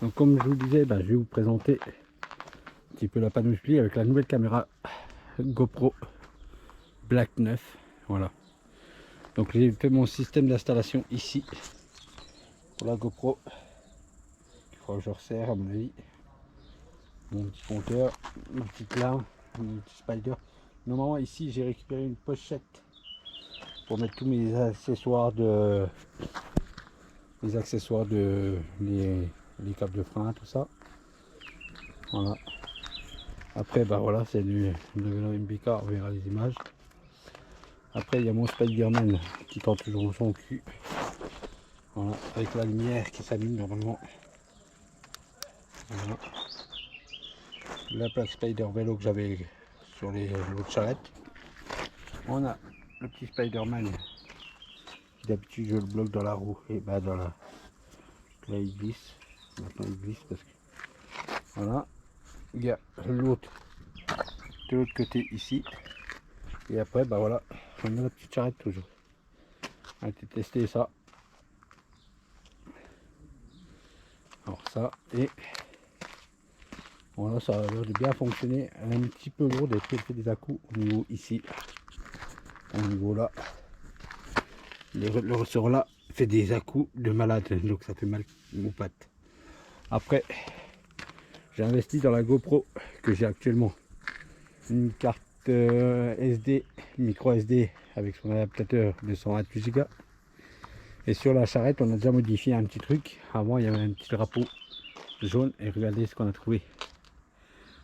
Donc comme je vous disais, je vais vous présenter un petit peu la panoplie avec la nouvelle caméra GoPro Black 9. Voilà. Donc j'ai fait mon système d'installation ici pour la GoPro. Il faudra que je resserre à mon avis. Mon petit compteur, une petite lame, un petit spider. Normalement ici j'ai récupéré une pochette pour mettre tous mes accessoires de les câbles de frein, tout ça. Voilà. Après voilà, c'est du vélo MBK, on verra les images. Après il y a mon Spider-Man qui tend toujours son cul. Voilà, avec la lumière qui s'allume normalement. Voilà. La plaque Spider vélo que j'avais sur l'autre charrette. On a le petit Spider-Man qui d'habitude je le bloque dans la roue et dans la. Là il glisse. Maintenant il glisse parce que voilà. Il y a l'autre de l'autre côté ici. Et après voilà, on a la petite charrette toujours. On a été tester ça. Alors ça et voilà, ça a l'air de bien fonctionner. Elle est un petit peu lourde et puis elle fait des à-coups au niveau ici. Au niveau là. Le ressort là fait des à-coups de malade, donc ça fait mal aux pattes. Après, j'ai investi dans la GoPro que j'ai actuellement. Une carte SD, micro SD avec son adaptateur de 128 Go. Et sur la charrette, on a déjà modifié un petit truc. Avant, il y avait un petit drapeau jaune et regardez ce qu'on a trouvé.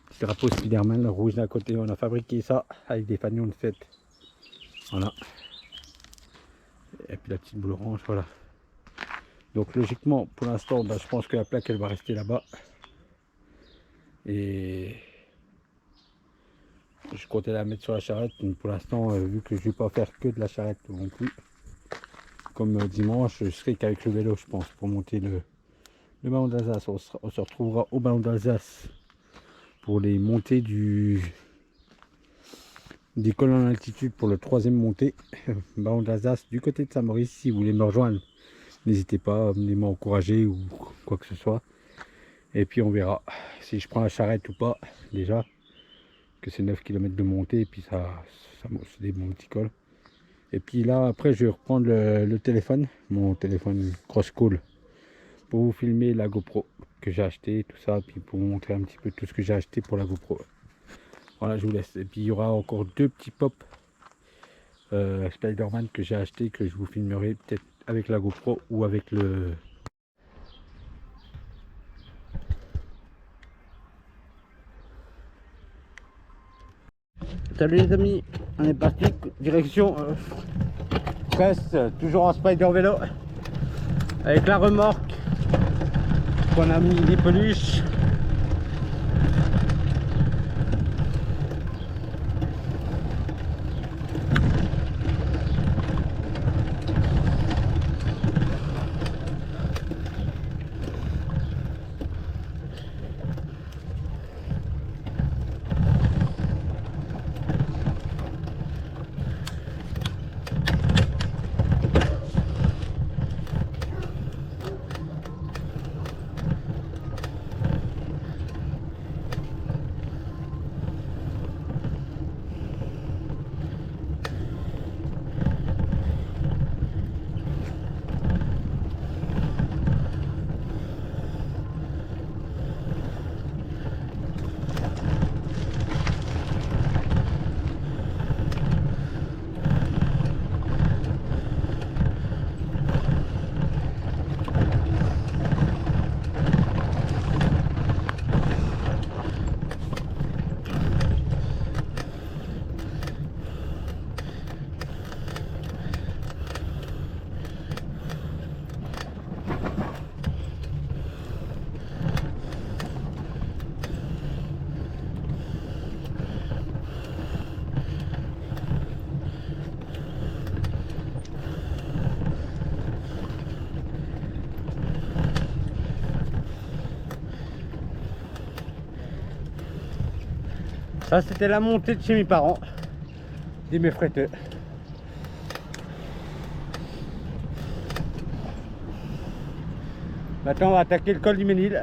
Petit drapeau Spider-Man rouge d'un côté. On a fabriqué ça avec des fanions de fête. Voilà. Et puis la petite boule orange, voilà. Donc logiquement, pour l'instant, je pense que la plaque, elle va rester là-bas. Et je comptais la mettre sur la charrette. Mais pour l'instant, vu que je ne vais pas faire que de la charrette non plus. Comme dimanche, je serai qu'avec le vélo, je pense, pour monter le ballon d'Alsace. On se retrouvera au ballon d'Alsace pour les montées des colonnes en altitude pour le 3e montée. Ballon d'Alsace du côté de Saint-Maurice. Si vous voulez me rejoindre, n'hésitez pas, venez m'encourager ou quoi que ce soit. Et puis on verra si je prends la charrette ou pas. Déjà que c'est 9 km de montée et puis c'est des bons petits cols. Et puis là après je vais reprendre le téléphone, mon téléphone Crosscall, pour vous filmer la GoPro que j'ai acheté, tout ça, puis pour vous montrer un petit peu tout ce que j'ai acheté pour la GoPro. Voilà, je vous laisse. Et puis il y aura encore 2 petits pop Spider-Man que j'ai acheté, que je vous filmerai peut-être avec la GoPro ou avec le. Salut les amis, on est parti direction Brest, toujours en Spider vélo avec la remorque qu'on a mis les peluches. Ça c'était la montée de chez mes parents, des Méfréteux. Maintenant on va attaquer le col du Ménil.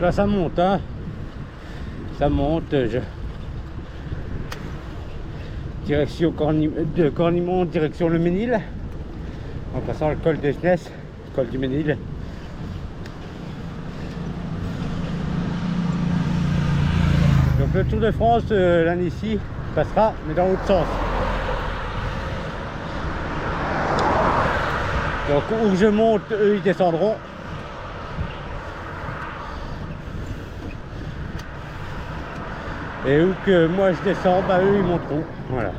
là ça monte, hein. Ça monte. Direction de Cornimont, direction le Ménil. En passant le col des Snes, col du Ménil. Donc le Tour de France, l'Annecy, passera, mais dans l'autre sens. Donc où je monte, eux ils descendront. Et où que moi je descends, bah eux ils monteront. Voilà.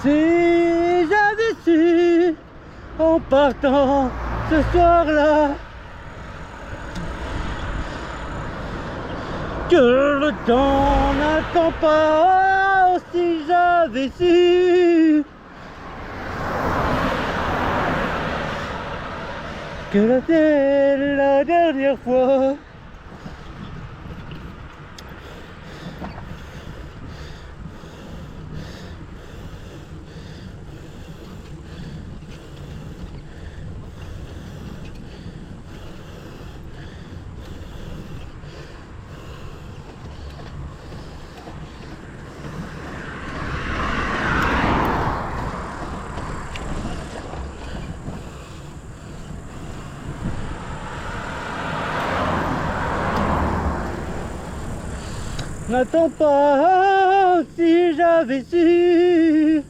Si j'avais su en partant ce soir-là que le temps n'attend pas, si j'avais su que c'était la dernière fois. N'attends pas, si j'avais su.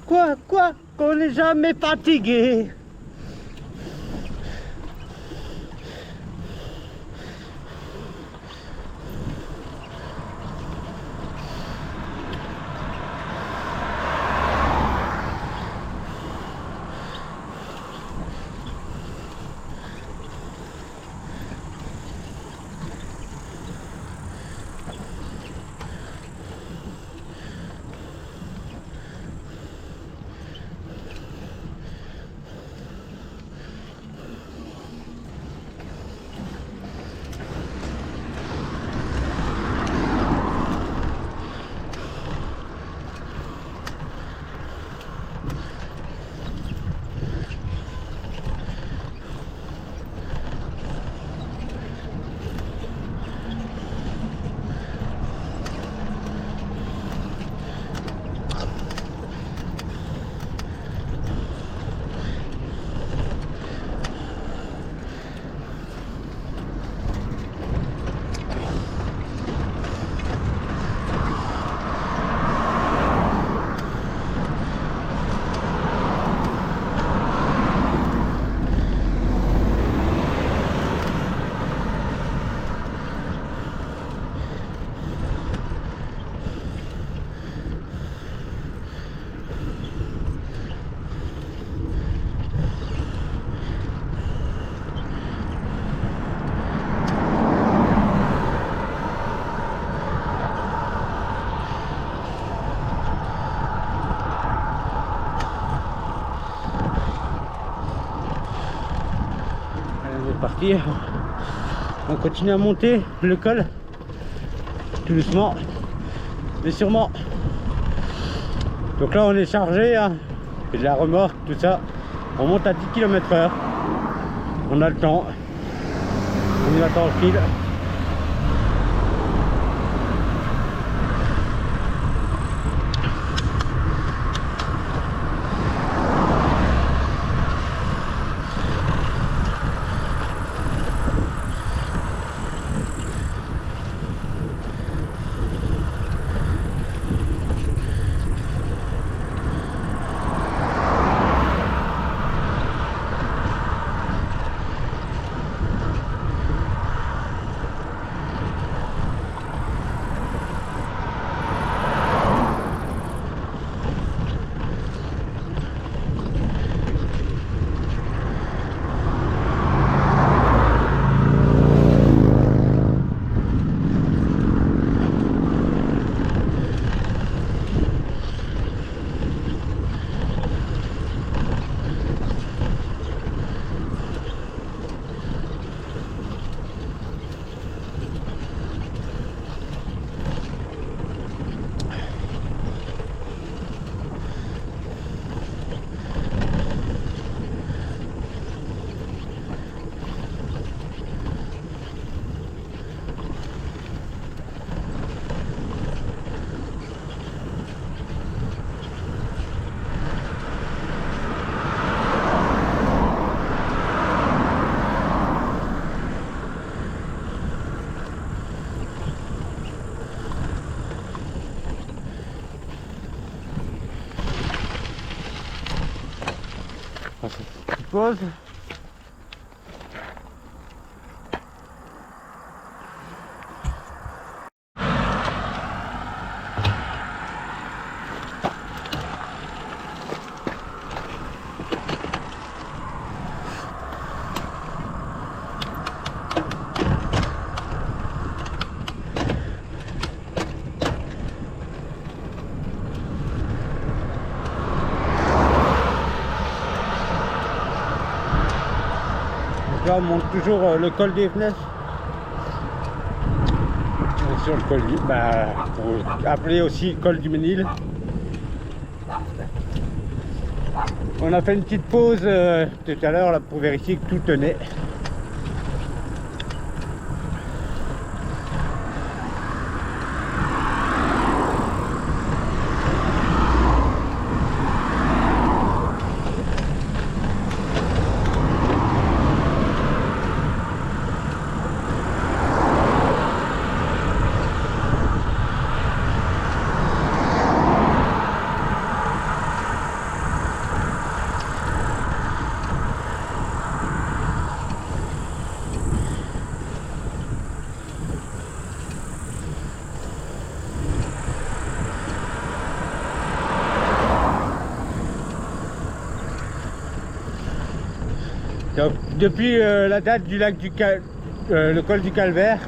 Quoi, qu'on n'est jamais fatigué. partir. On continue à monter le col, tout doucement, mais sûrement. Donc là on est chargé, hein, et de la remorque, tout ça. On monte à 10 km/h. On a le temps. On y va tranquille. Pause. Là on monte toujours le col des Fenêtres. Sur le col du, pour appeler aussi col du Ménil. On a fait une petite pause tout à l'heure là pour vérifier que tout tenait. Donc, depuis la date du lac du le col du Calvaire,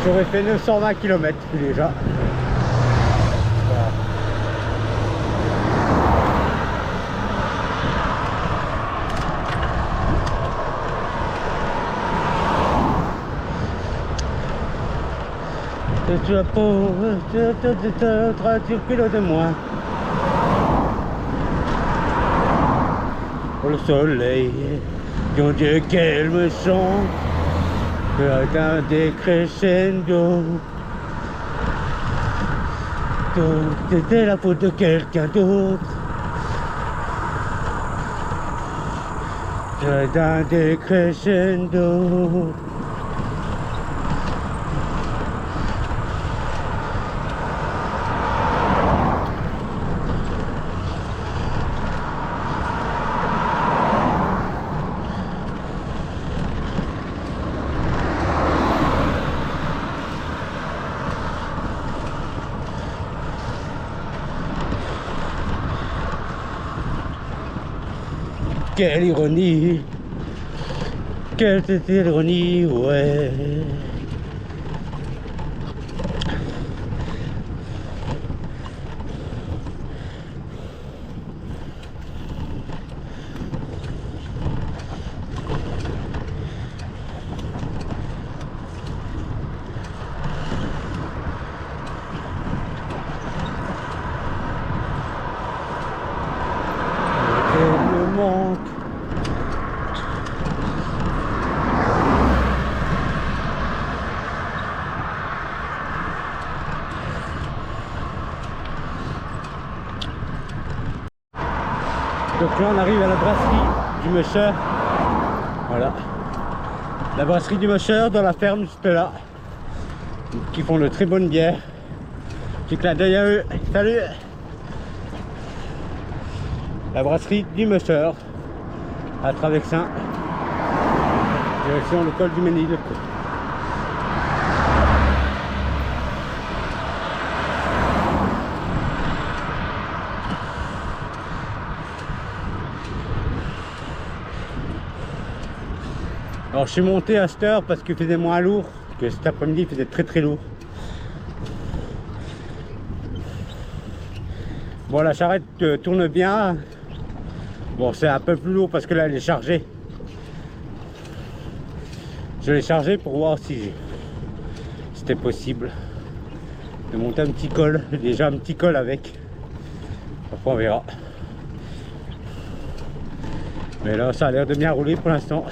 j'aurais fait 920 km déjà. Voilà. Tu as pour 30 kilos de moins. Le soleil, Dieu Dieu qu'elle me chante, un décrescendo. C'était la faute de quelqu'un d'autre. Un décrescendo. Quelle ironie, quelle ironie, ouais. Donc là on arrive à la brasserie du Musher. Voilà. La brasserie du Musher dans la ferme juste là. Qui font de très bonnes bières. Petit clin d'œil à eux. Salut. La brasserie du Musher à Travexin. Direction le col du Ménil. Alors je suis monté à cette heure parce qu'il faisait moins lourd, que cet après-midi il faisait très lourd. Bon, la charrette tourne bien. Bon, c'est un peu plus lourd parce que là elle est chargée. Je l'ai chargée pour voir si c'était possible de monter un petit col, déjà un petit col avec. Après on verra. Mais là ça a l'air de bien rouler pour l'instant.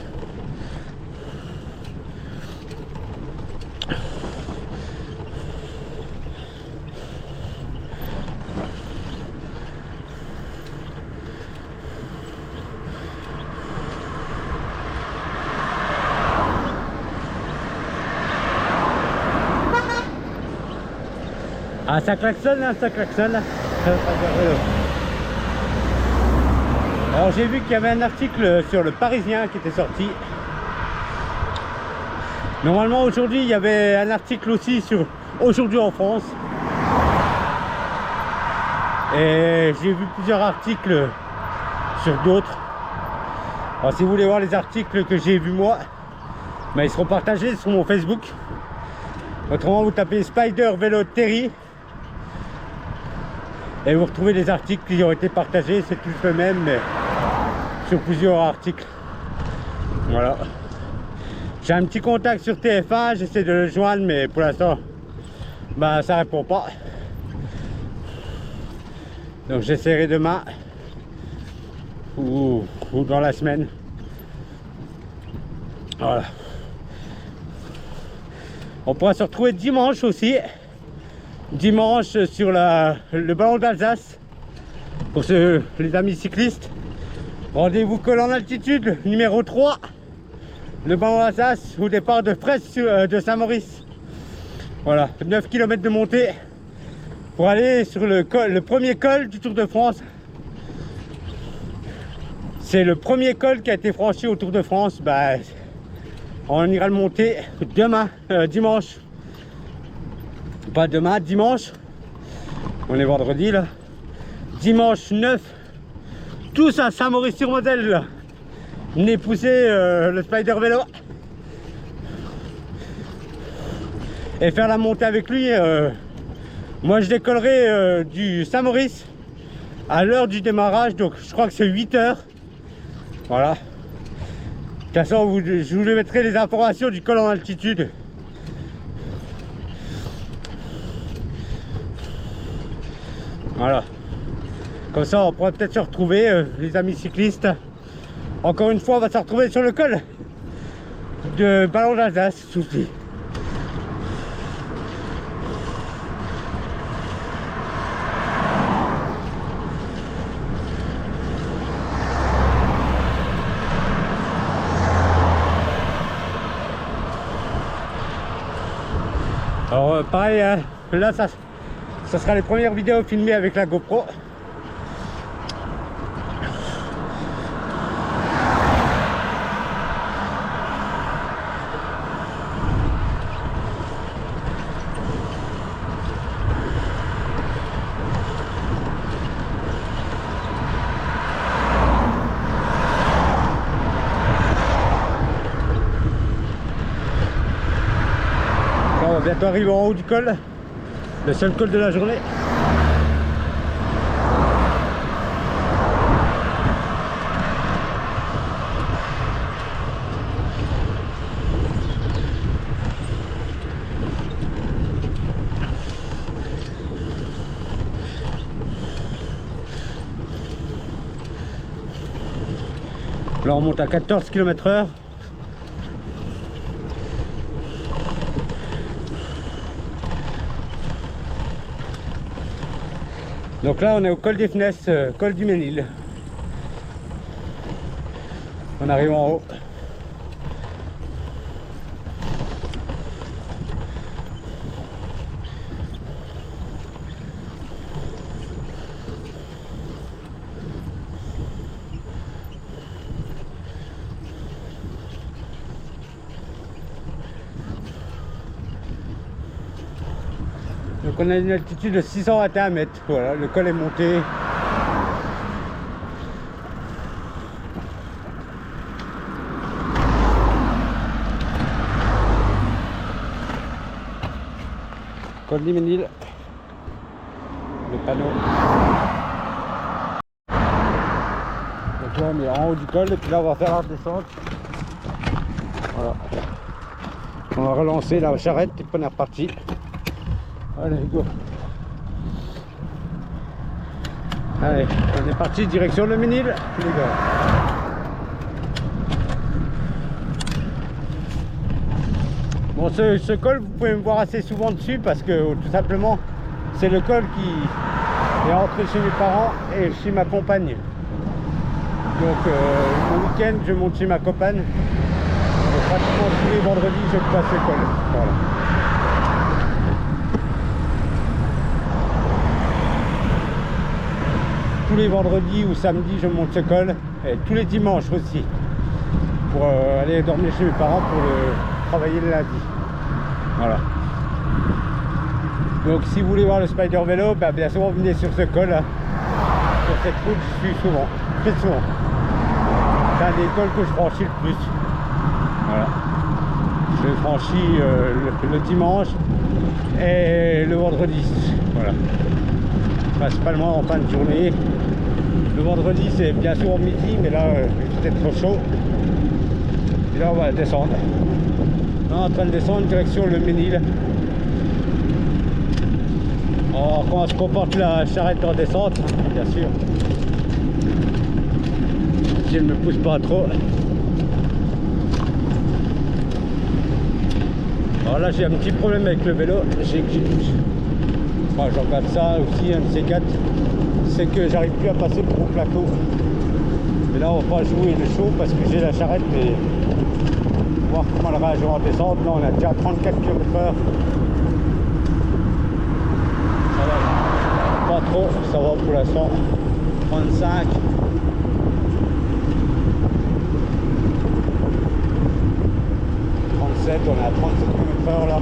Ah, ça klaxonne là, ça klaxonne. Alors j'ai vu qu'il y avait un article sur le Parisien qui était sorti. Normalement aujourd'hui il y avait un article aussi sur Aujourd'hui en France. Et j'ai vu plusieurs articles sur d'autres. Alors si vous voulez voir les articles que j'ai vus moi, ben, ils seront partagés sur mon Facebook. Autrement vous tapez Spider Vélo Terry. Et vous retrouvez les articles qui ont été partagés, c'est tous le même, mais sur plusieurs articles. Voilà. J'ai un petit contact sur TF1, j'essaie de le joindre, mais pour l'instant, bah, ça répond pas. Donc j'essaierai demain ou dans la semaine. Voilà. On pourra se retrouver dimanche aussi. Dimanche sur le ballon d'Alsace pour les amis cyclistes. Rendez-vous col en altitude numéro 3, le ballon d'Alsace au départ de Fraisse de Saint-Maurice. Voilà, 9 km de montée pour aller sur le premier col du Tour de France. C'est le premier col qui a été franchi au Tour de France. Bah, on ira le monter demain, dimanche. Pas demain, dimanche. On est vendredi là. Dimanche 9. Tous à Saint-Maurice-sur-Moselle. Venez pousser le Spider Vélo. Et faire la montée avec lui. Moi je décollerai du Saint-Maurice à l'heure du démarrage. Donc je crois que c'est 8 h. Voilà. De toute façon, je vous mettrai les informations du col en altitude. Voilà. Comme ça, on pourrait peut-être se retrouver, les amis cyclistes. Encore une fois, on va se retrouver sur le col de Ballon d'Alsace, souci. Alors, pareil, hein, là, ça sera les premières vidéos filmées avec la GoPro. On va bientôt arriver en haut du col. Le seul col de la journée. Là on monte à 14 km/h. Donc là on est au col des Fnesses, col du Ménil. On arrive en haut. Donc on a une altitude de 621 mètres, voilà, le col est monté. Col d'Iménil, le panneau. Donc là on est en haut du col et puis là on va faire la descente. Voilà. On va relancer la charrette et puis on est reparti. Allez, go. Allez, on est parti direction le Ménil, les gars. Bon, ce col, vous pouvez me voir assez souvent dessus parce que tout simplement, c'est le col qui est entré chez mes parents et chez ma compagne. Donc, le week-end, je monte chez ma compagne. Et pratiquement tous les vendredis, je passe ce col. Voilà. Tous les vendredis ou samedis je monte ce col et tous les dimanches aussi pour aller dormir chez mes parents pour travailler le lundi. Voilà. Donc si vous voulez voir le Spider vélo, bah, bien sûr venez sur ce col là. Sur cette route je suis souvent, très souvent. C'est un des cols que je franchis le plus. Voilà. Je le franchis le dimanche et le vendredi. Voilà. Principalement en fin de journée. Le vendredi c'est bien sûr au midi, mais là il fait trop chaud. Et là on va descendre. Là on est en train de descendre direction le Ménil. Alors comment se comporte la charrette en descente, bien sûr. Si elle ne me pousse pas trop. Alors là j'ai un petit problème avec le vélo. J'en regarde ça aussi, un de ces quatre, c'est que j'arrive plus à passer pour au plateau. Et là on va pas jouer le chaud parce que j'ai la charrette et voir comment elle réagit en descente. Là on a déjà 34 km/h. Ça va pas trop, ça va pour l'instant. 35. On est à 37 km/h là.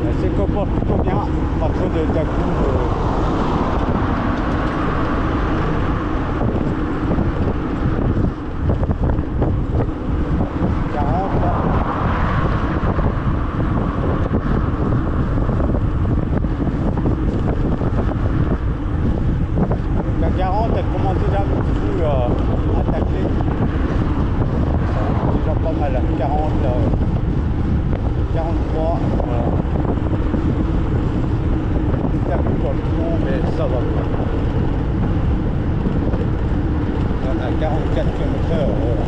Elle se comporte plutôt bien, pas trop d'un coup. 40 là. Donc à 40 elle commence déjà un petit peu à tacler. C'est déjà pas mal, 40 là. 43, voilà. C'est un peu dans le fond, mais ça va. On a 44 km/h, voilà.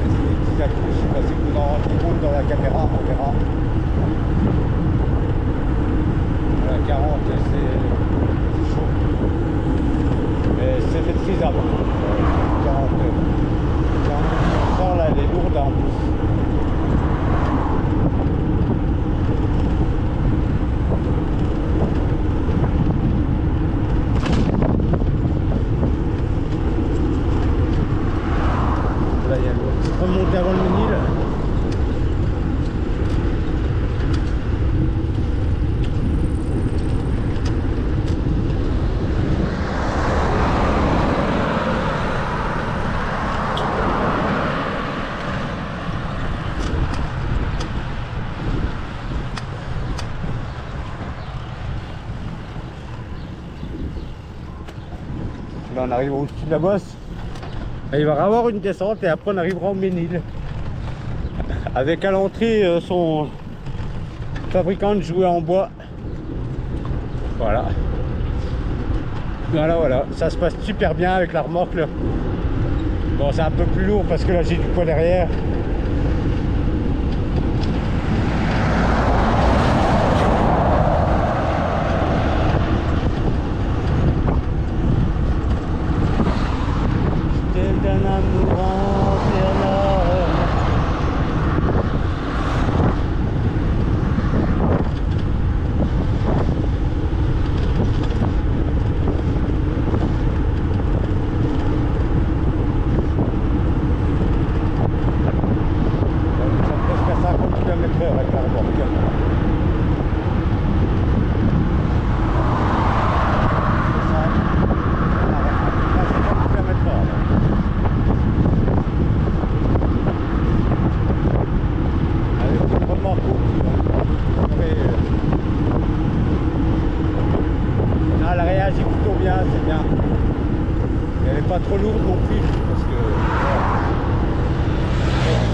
C'est des petits accus, je sais pas si vous en rendez compte dans la caméra, on verra. Voilà, 40, c'est chaud. Mais c'est maîtrisable. 40 km/h, là, elle est lourde en plus. Remonter avant le Ménil. Là on arrive au-dessus de la bosse. Et il va y avoir une descente et après on arrivera au Ménil. Avec à l'entrée son fabricant de jouets en bois. Voilà. Voilà, ça se passe super bien avec la remorque là. Bon c'est un peu plus lourd parce que là j'ai du poids derrière. bien, c'est bien. Elle n'est pas trop lourde non plus, parce que voilà.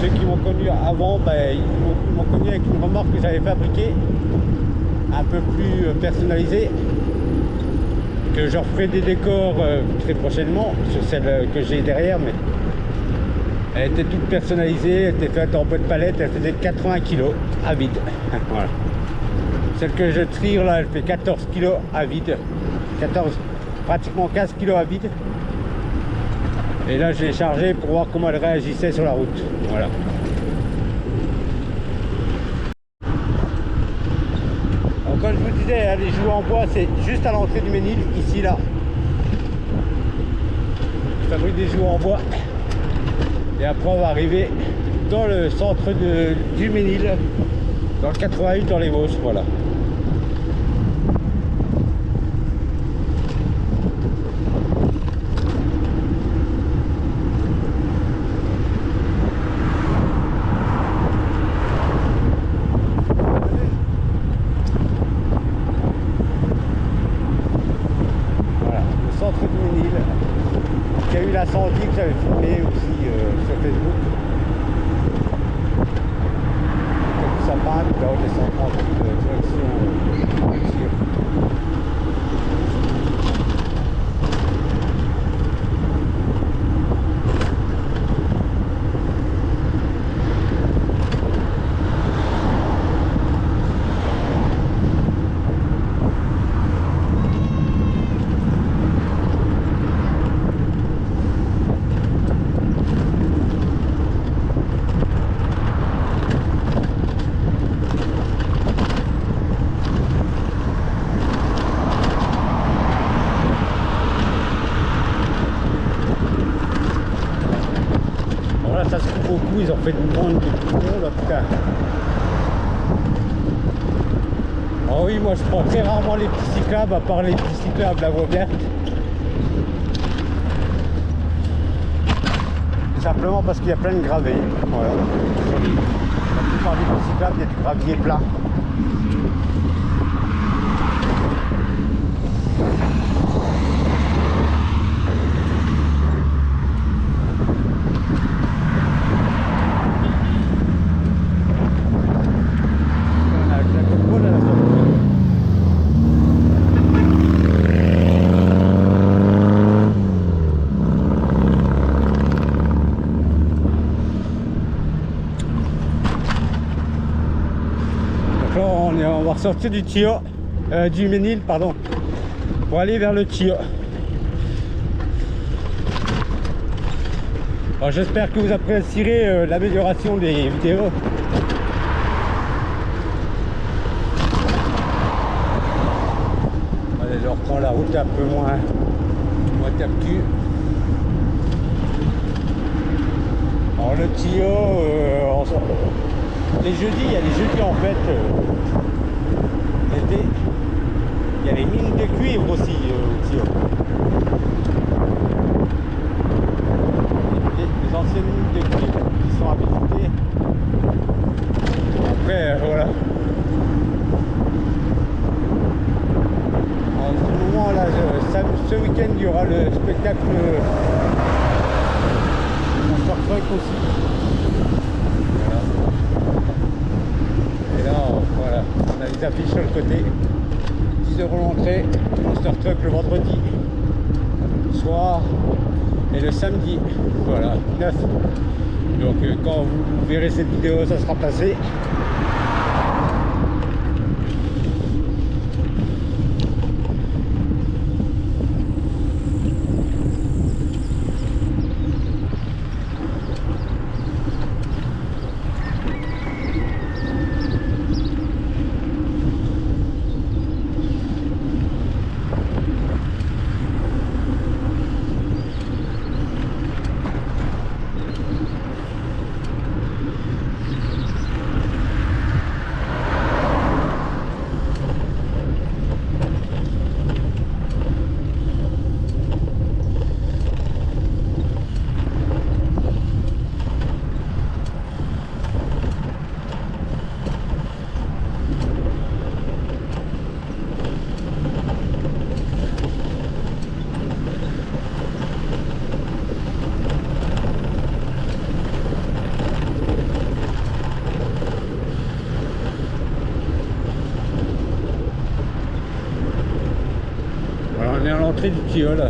Ceux qui m'ont connu avant, ben, ils m'ont connu avec une remorque que j'avais fabriquée, un peu plus personnalisée, que je referai des décors très prochainement sur celle que j'ai derrière, mais elle était toute personnalisée, elle était faite en boîte palette, elle faisait 80 kg à vide. Voilà. Celle que je tire là, elle fait 14 kg à vide, 14, pratiquement 15 kg à vide. Et là, je l'ai chargée pour voir comment elle réagissait sur la route. Voilà. Donc, comme je vous disais, les jouets en bois, c'est juste à l'entrée du Ménil, ici, là. Je fabrique des jouets en bois. Et après, on va arriver dans le centre du Ménil, dans le 88, dans les Vosges. Voilà. Il y a eu l'incendie que j'avais filmé aussi sur Facebook. C'est tout sympa, puis là on descend tranquille, direction Tir. Ça se coupe beaucoup, ils ont fait une bande de boutons là, putain. Oh oui, moi je prends très rarement les petits cyclables, à part les petits cyclables à voie verte. Simplement parce qu'il y a plein de gravés. Voilà. La plupart des petits cyclables, il y a du gravier plat. On va ressortir du Tio, du Ménil, pardon, pour aller vers le Tio. J'espère que vous apprécierez l'amélioration des vidéos. Allez, je reprends la route un peu moins tape-cul. Alors le Tio, les jeudis, il y a les jeudis en fait. L'été, il y a les mines de cuivre aussi au Tio. Les anciennes mines de cuivre qui sont habilitées. Après, voilà. En ce moment là, ce week-end, il y aura le spectacle Monster Truck aussi. Voilà, on a les affiches sur le côté. 10 € l'entrée, Monster Truck le vendredi soir et le samedi, voilà, 9. Donc quand vous verrez cette vidéo, ça sera passé. est à l'entrée du Tilleul. Là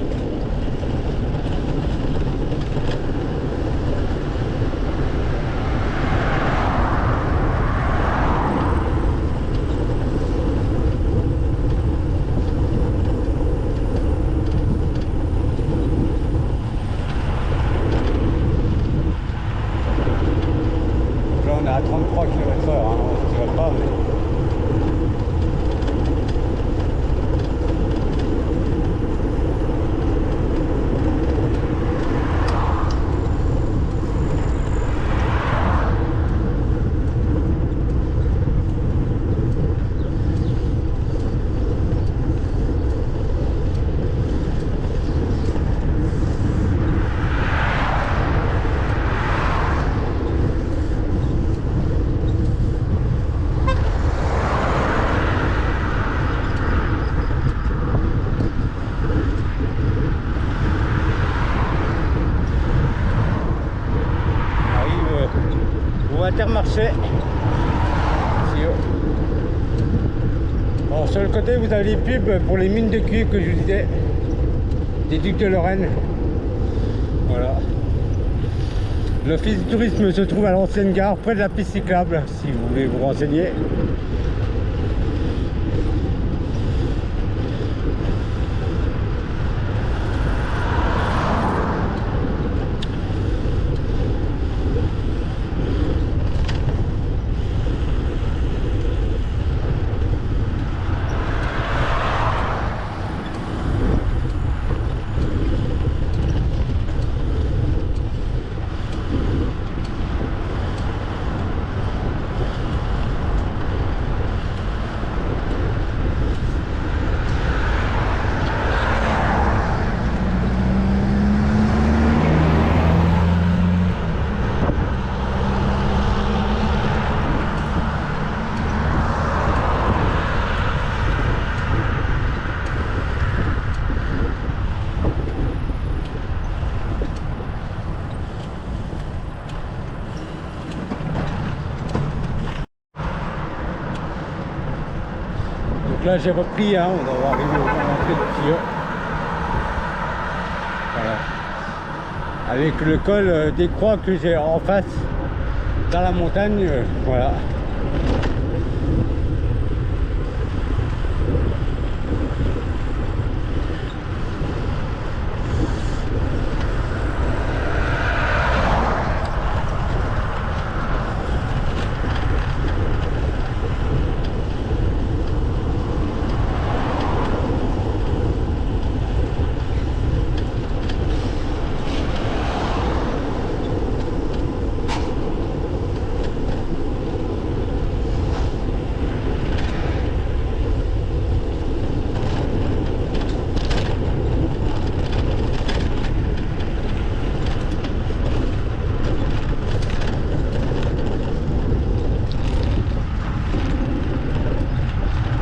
on est à 33 km/h, hein. On ne dirait pas, mais... Intermarché. Alors sur le côté vous avez les pubs pour les mines de cuivre que je vous disais, des Ducs de Lorraine. Voilà. L'office du tourisme se trouve à l'ancienne gare près de la piste cyclable si vous voulez vous renseigner. Donc là j'ai repris, hein, on doit arriver au l'entrée du Tilleul. Voilà. Avec le col des Croix que j'ai en face dans la montagne, voilà.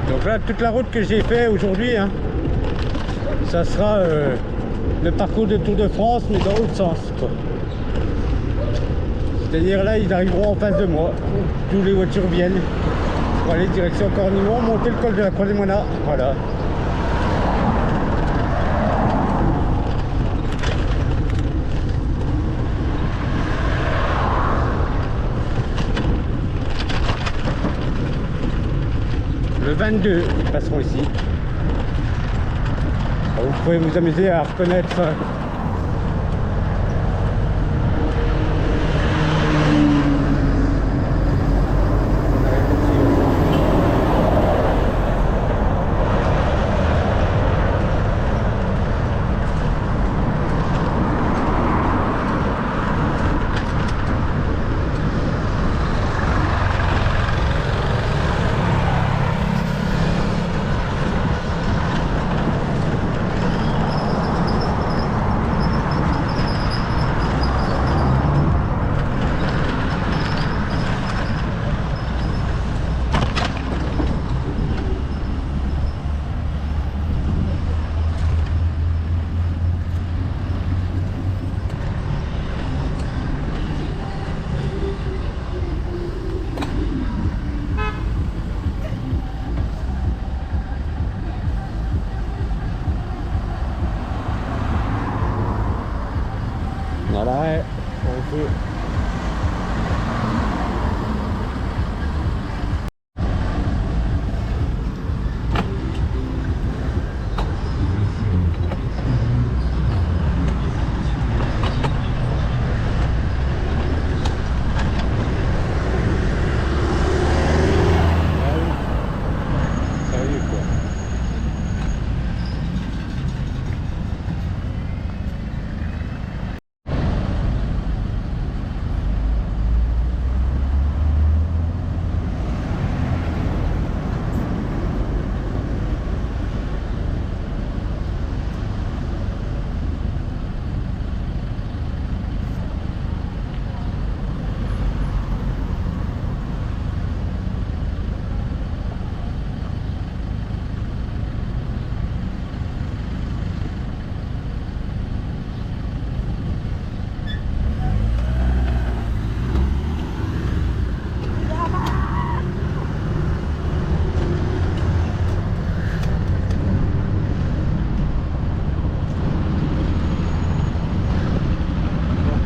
Donc là, toute la route que j'ai fait aujourd'hui, hein, ça sera le parcours de Tour de France, mais dans l'autre sens, quoi. C'est-à-dire là, ils arriveront en face de moi, tous les voitures viennent pour aller direction Cornimont, monter le col de la Croix des Moinas, voilà. Le 22, ils passeront ici. Alors, vous pouvez vous amuser à reconnaître peu.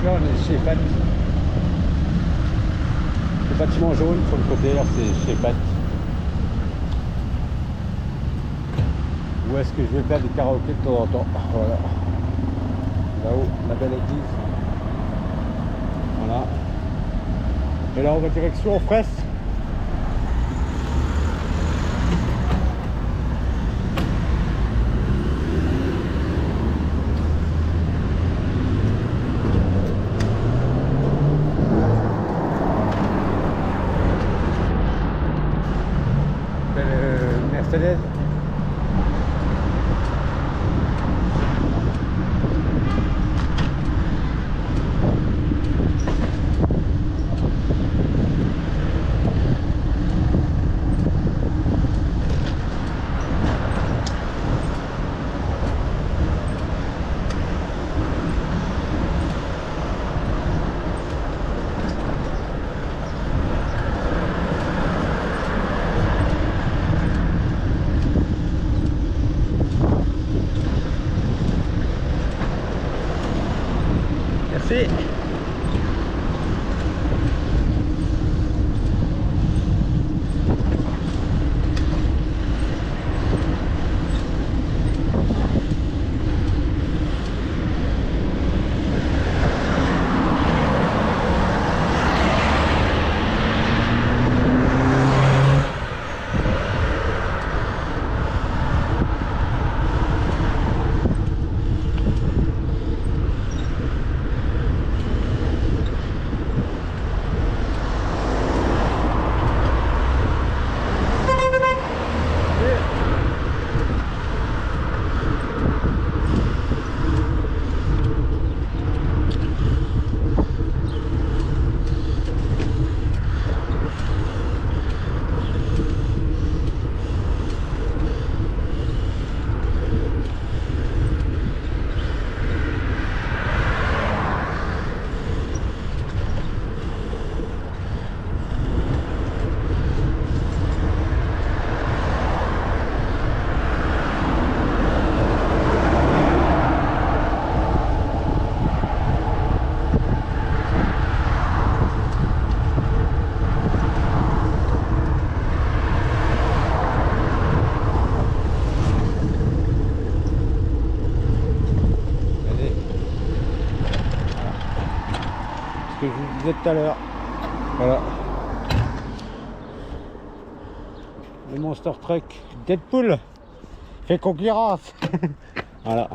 Là on est chez Pat. Le bâtiment jaune sur le côté, là c'est chez Pat. Où est-ce que je vais faire du karaoké de temps en temps. Voilà. Là-haut, la belle église. Voilà. Et là on va direction Fraisse. Mercedes. Merci. Que je vous disais tout à l'heure. Voilà. Le Monster Truck Deadpool fait concurrence. Voilà.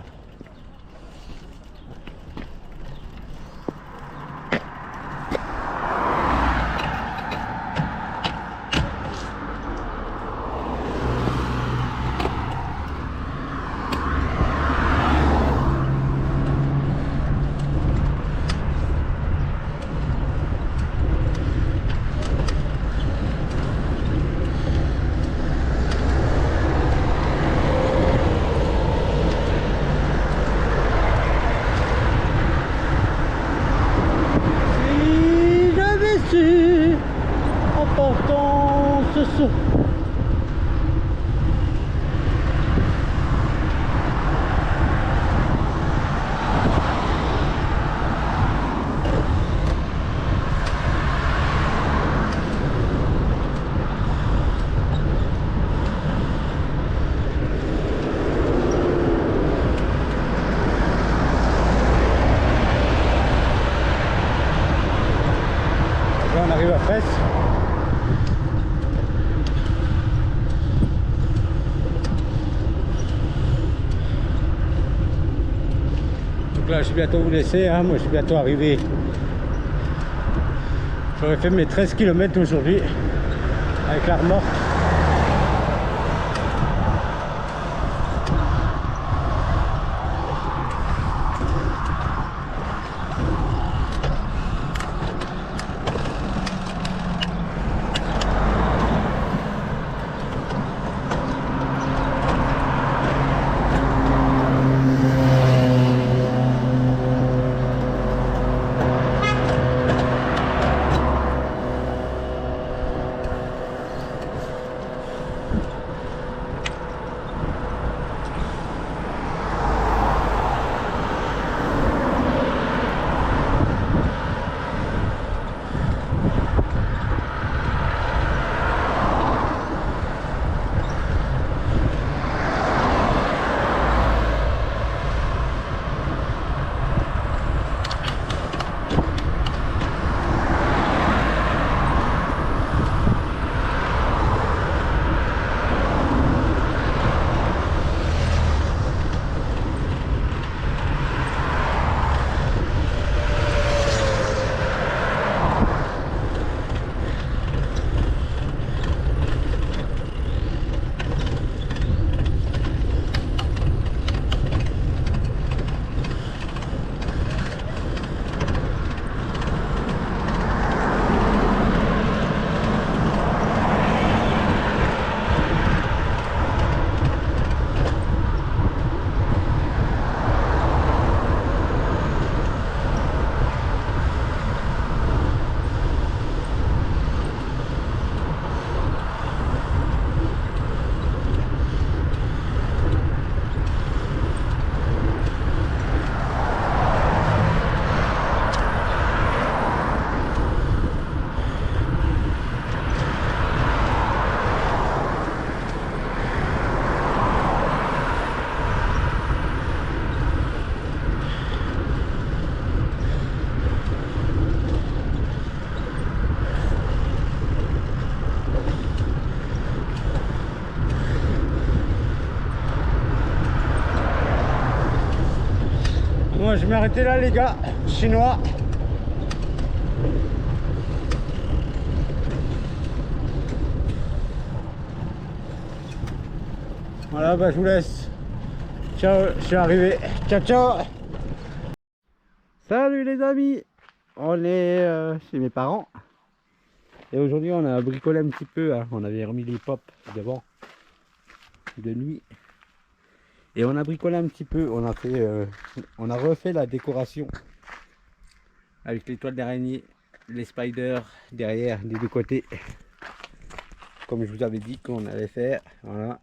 Donc là je vais bientôt vous laisser, hein. Moi je suis bientôt arrivé. J'aurais fait mes 13 km aujourd'hui avec la remorque. Moi je vais m'arrêter là les gars, chinois. Voilà, bah je vous laisse. Ciao, je suis arrivé. Ciao ciao. Salut les amis. On est chez mes parents. Et aujourd'hui on a bricolé un petit peu, hein. On avait remis les pops devant de nuit. Et on a bricolé un petit peu, on a refait la décoration avec les toiles d'araignée, les spiders derrière des deux côtés, comme je vous avais dit qu'on allait faire. Voilà.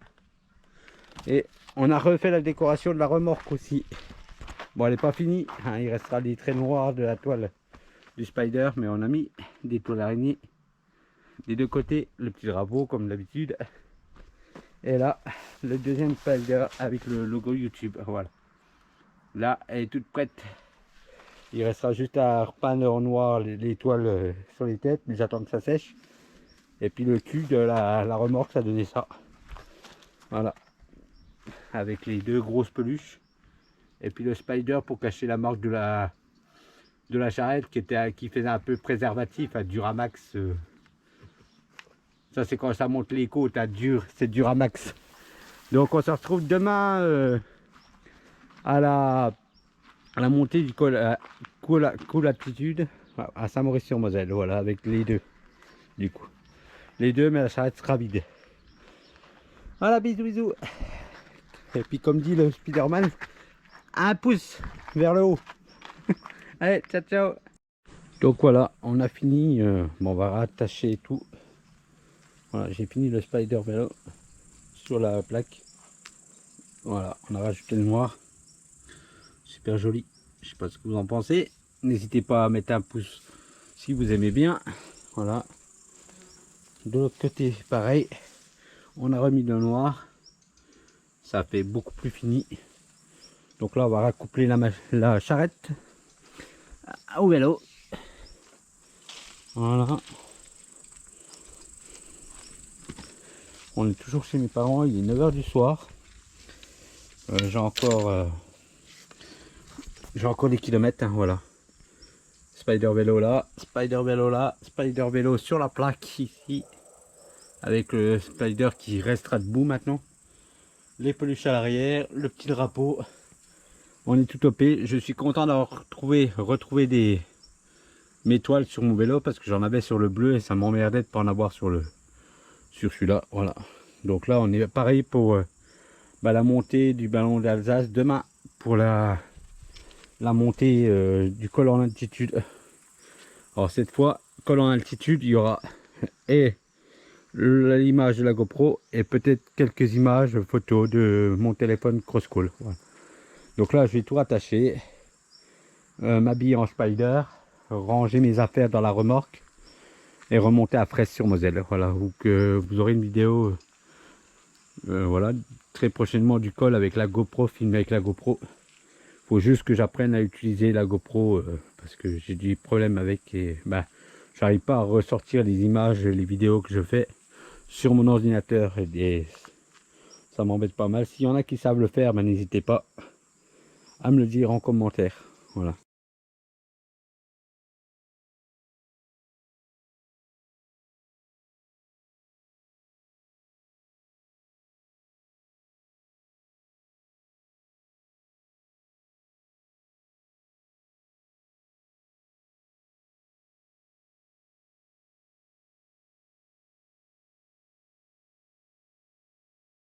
Et on a refait la décoration de la remorque aussi. Bon, elle n'est pas finie, hein, il restera les traits noirs de la toile du spider, mais on a mis des toiles d'araignée des deux côtés, le petit drapeau comme d'habitude. Et là, le deuxième spider avec le logo YouTube. Voilà. Là, elle est toute prête. Il restera juste à repeindre en noir les toiles sur les têtes, mais j'attends que ça sèche. Et puis le cul de la remorque, ça donnait ça. Voilà. Avec les deux grosses peluches. Et puis le spider pour cacher la marque de la charrette qui faisait un peu préservatif à Duramax. Ça c'est quand ça monte les côtes à c'est Duramax. Donc on se retrouve demain à la montée du col Altitude à Saint-Maurice-sur-Moselle. Voilà, avec les deux du coup. Les deux, mais la charrette sera vide. Voilà, bisous bisous. Et puis comme dit le Spiderman, un pouce vers le haut. Allez, ciao ciao. Donc voilà, on a fini. Bon, on va rattacher tout. Voilà, j'ai fini le spider vélo sur la plaque. Voilà, on a rajouté le noir. Super joli. Je sais pas ce que vous en pensez. N'hésitez pas à mettre un pouce si vous aimez bien. Voilà. De l'autre côté, pareil. On a remis le noir. Ça fait beaucoup plus fini. Donc là, on va raccoupler la charrette au vélo. Voilà. On est toujours chez mes parents, il est 9 h du soir. J'ai encore j'ai encore des kilomètres, hein, voilà. Spider vélo là, Spider vélo là, Spider vélo sur la plaque ici. Avec le Spider qui restera debout maintenant. Les peluches à l'arrière, le petit drapeau. On est tout topé. Je suis content d'avoir retrouvé mes toiles sur mon vélo parce que j'en avais sur le bleu et ça m'emmerdait de ne pas en avoir sur celui-là. Voilà. Donc là on est pareil pour la montée du ballon d'Alsace. Demain pour la montée du col en altitude. Alors cette fois, col en altitude, il y aura et l'image de la GoPro et peut-être quelques images photos de mon téléphone Crosscall. Voilà. Donc là je vais tout rattacher, m'habiller en Spider, ranger mes affaires dans la remorque et remonter à Fraisse-sur-Moselle. Voilà, où que vous aurez une vidéo voilà, très prochainement du col avec la GoPro, filmé avec la GoPro. Faut juste que j'apprenne à utiliser la GoPro parce que j'ai du problème avec et j'arrive pas à ressortir les images, les vidéos que je fais sur mon ordinateur et ça m'embête pas mal. S'il y en a qui savent le faire, n'hésitez pas à me le dire en commentaire. Voilà.